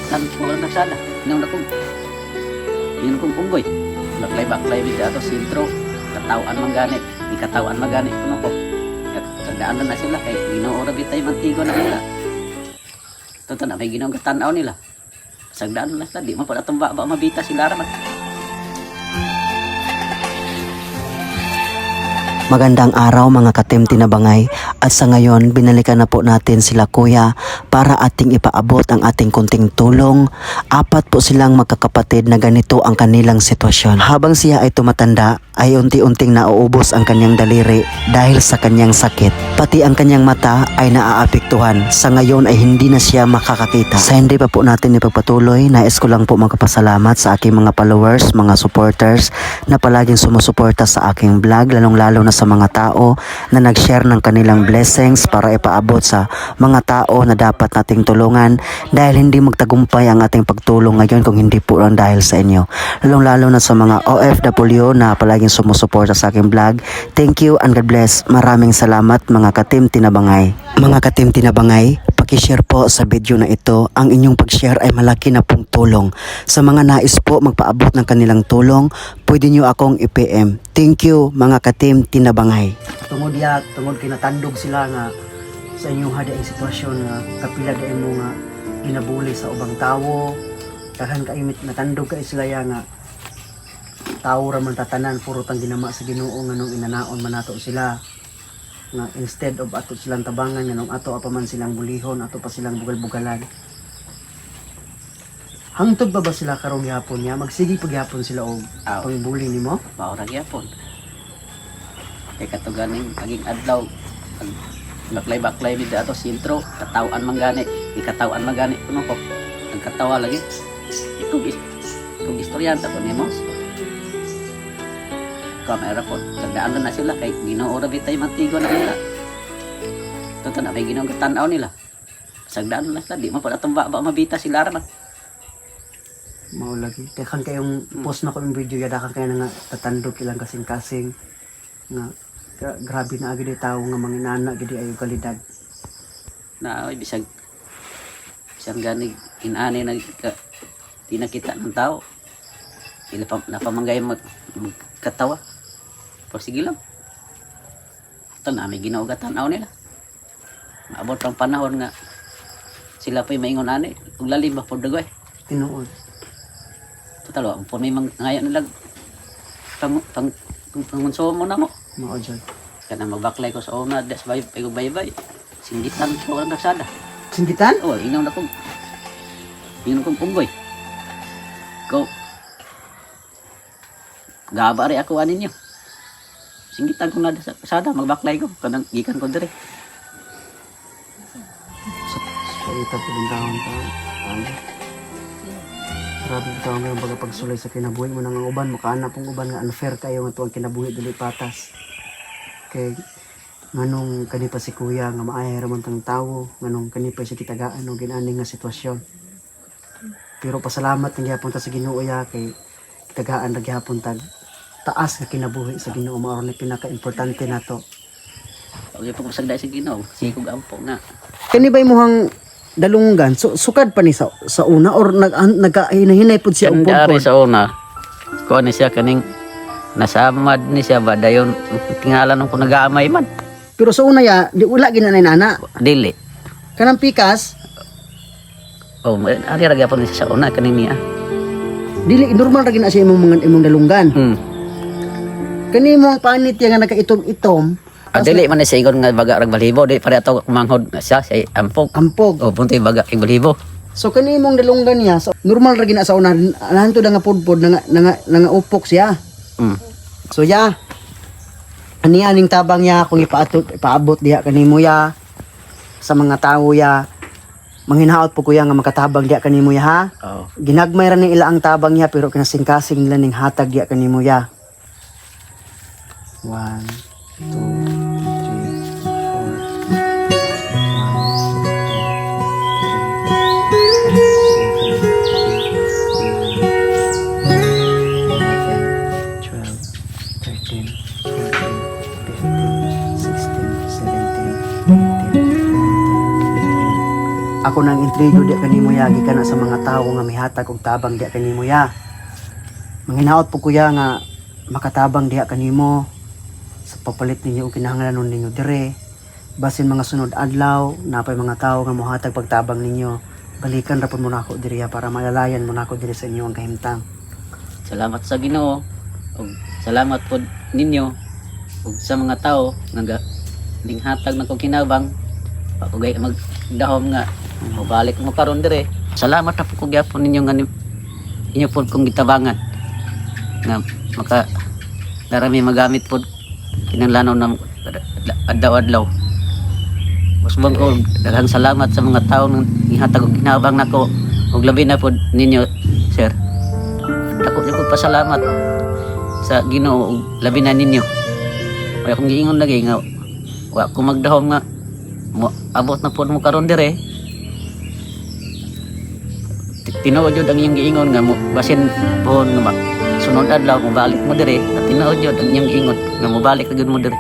Singgitan ko lang nagsada. Nang nakong, yun kong punggoy. Baklay-baklay bida ato sintro. Katawaan manggani. Ikatawaan manggani. Kuno ko. Sagdaan na sila. Kay ginoora bitay mantigo na nila. Ito na may ginawang katanaw nila. Sagdaan na sila. Di man pala tumba ba mabita sila raman. Magandang araw mga ka-Team Tinabangay, at sa ngayon binalikan na po natin sila kuya para ating ipaabot ang ating kunting tulong. Apat po silang magkakapatid na ganito ang kanilang sitwasyon. Habang siya ay tumatanda ay unti-unting nauubos ang kanyang daliri dahil sa kanyang sakit. Pati ang kanyang mata ay naaapektuhan. Sa ngayon ay hindi na siya makakakita. Sa hindi pa po natin ipagpatuloy, nais ko lang po magpasalamat sa aking mga followers, mga supporters na palaging sumusuporta sa aking vlog, lalong-lalo na sa mga tao na nag-share ng kanilang blessings para ipaabot sa mga tao na dapat nating tulungan, dahil hindi magtagumpay ang ating pagtulong ngayon kung hindi po lang dahil sa inyo. Lalong-lalo na sa mga OFW na palaging sumusuporta sa aking vlog. Thank you and God bless. Maraming salamat mga ka-Team Tinabangay. Mga ka-Team Tinabangay, pakishare po sa video na ito. Ang inyong pag-share ay malaki na pong tulong. Sa mga nais po magpaabot ng kanilang tulong, pwede nyo akong i-PM. Thank you mga ka-Team Tinabangay. Tungod yak, tungod kinatandog sila nga sa inyong hadi ang sitwasyon nga kapila dahil mo nga ginabuli sa ubang tawo. Dahan kaimit natandog kay sila ya nga tawo raman tatanan puro tang ginama sa Ginoo nga nung inanaon man nato sila. Nga instead of ato silang tabangan nga nung ato apaman silang bulihon, ato pa silang bugal-bugalan. Hangtod ba sila karong yapon niya? Magsigi pagyapon sila og pangbuli nimo? Maura gyapon. Kay katuganing aging adlaw. Baklay-baklay bida ato sintro. Katawaan manggani. Ikatawaan manggani. Kuno ko. Nagkatawa lagi. Itong istoryanta ko nimo. Kamera po. Tandaan na sila kay ginoora bitay mantigo na nila. Ito na may ginawang katanaw nila. Sagdaan na sila. Di man pala tumba ba mabita sila raman. Mao lagi. Tekan kayong post na ko yung video yada kan kayo nga tatandog ilang kasing-kasing nga grabe na agad tao nga manginana gidi ayo kalidad. Na ay bisag gani inani na di nakita ng tao. Ila pa napamanggay magkatawa. Pero sige lang. Ito na may ginawagatan nila. Maabot ang panahon nga sila pa'y maingon ani. Kung lalim ba po dagoy. Tinuod. Totalo, ang po may ngayon nilag pangunso mo na mo. Mao jud. Kana magbaklay ko sa una, das bay-bay. Singgitan ko ang nagsada. Singgitan? Oh, inaw na kong punggoy. Go. Gabari ako anin niyo. Singgitan ko na sa kasada, magbaklay ko. Kanang gikan ko dire. So ito po din taon pa. Grabe taon nga baga pagsulay sa kinabuhi mo nang uban, makaana pong uban nga unfair kayo nga tuwang kinabuhi dili patas. Kay nganong kani pa si kuya nga maay ramon tang tawo, nganong kani pa si kitagaan og ginani nga sitwasyon. Pero pasalamat nga gyapon ta sa Ginoo ya kay kitagaan ra gyapon tag taas nga kinabuhi sa Ginoo, mao ni pinaka-importante nato. Okay po masagday sa Ginoo. Sikog ampo nga. Kani ba imuhang dalunggan sukad pa ni sa una or nagkahinay pud siya og Dari pudpod? sa una. Ko ni siya kaning nasamad ni siya ba dayon tingalan ko nag-aamay man. Pero sa una ya di wala ginanay nana. Dili. Kanang pikas Oh, ari ra gyapon siya sa una kaning niya. dili normal ra gina siya imong dalunggan. Kani mo ang panit ya nga nagkaitom-itom. Dili man siya ingon nga baga rag balibo, di pare ato manghod siya ampog. Ampog. Oh, punti baga kay balibo. So kani mong dalunggan niya, so, normal ra gina sa una nanto nga pudpod nga upok siya. So ya. Ani aning tabang ya kung ipaabot diha kanimo ya sa mga tawo ya. Manghinaot po kuya nga makatabang diha kanimo ya ha. Oh. Ginagmay ra ni ila ang tabang ya pero kinasing-kasing nila ning hatag diha kanimo ya. 1 2 3 Ako nang di jud kanimo ya gikan na sa mga tawo nga mihatag og tabang di kanimo ya. Manginaot po kuya nga makatabang diha kanimo sa papalit ninyo og kinahanglanon ninyo dire. Basin mga sunod adlaw napay mga tawo nga mohatag pagtabang ninyo. Balikan ra pud mo nako diriya para malalayan mo nako diri sa inyo ang kahimtang. Salamat sa Ginoo ug salamat pod ninyo ug sa mga tao nga hatag na kong kinabang pagugay magdahom nga mabalik mo karon dire. Salamat na po kung gyapon ninyo nga inyo pod kong gitabangan nga maka darami magamit pod kinahanglanon na adlaw-adlaw. Usbang ko daghang salamat sa mga tao nga ihatag og kinabang nako ug labi na pod ninyo sir. Dako jud ko pasalamat sa Ginoo ug labi na ninyo. Kaya kung giingon lagi nga wa ko magdahom nga abot na pod mo karon dire. Tinuod jud ang iyong giingon nga basin pohon nga sunod adlaw mo balik mo dire at tinuod jud ang iyong giingon nga mo balik gyud mo dire.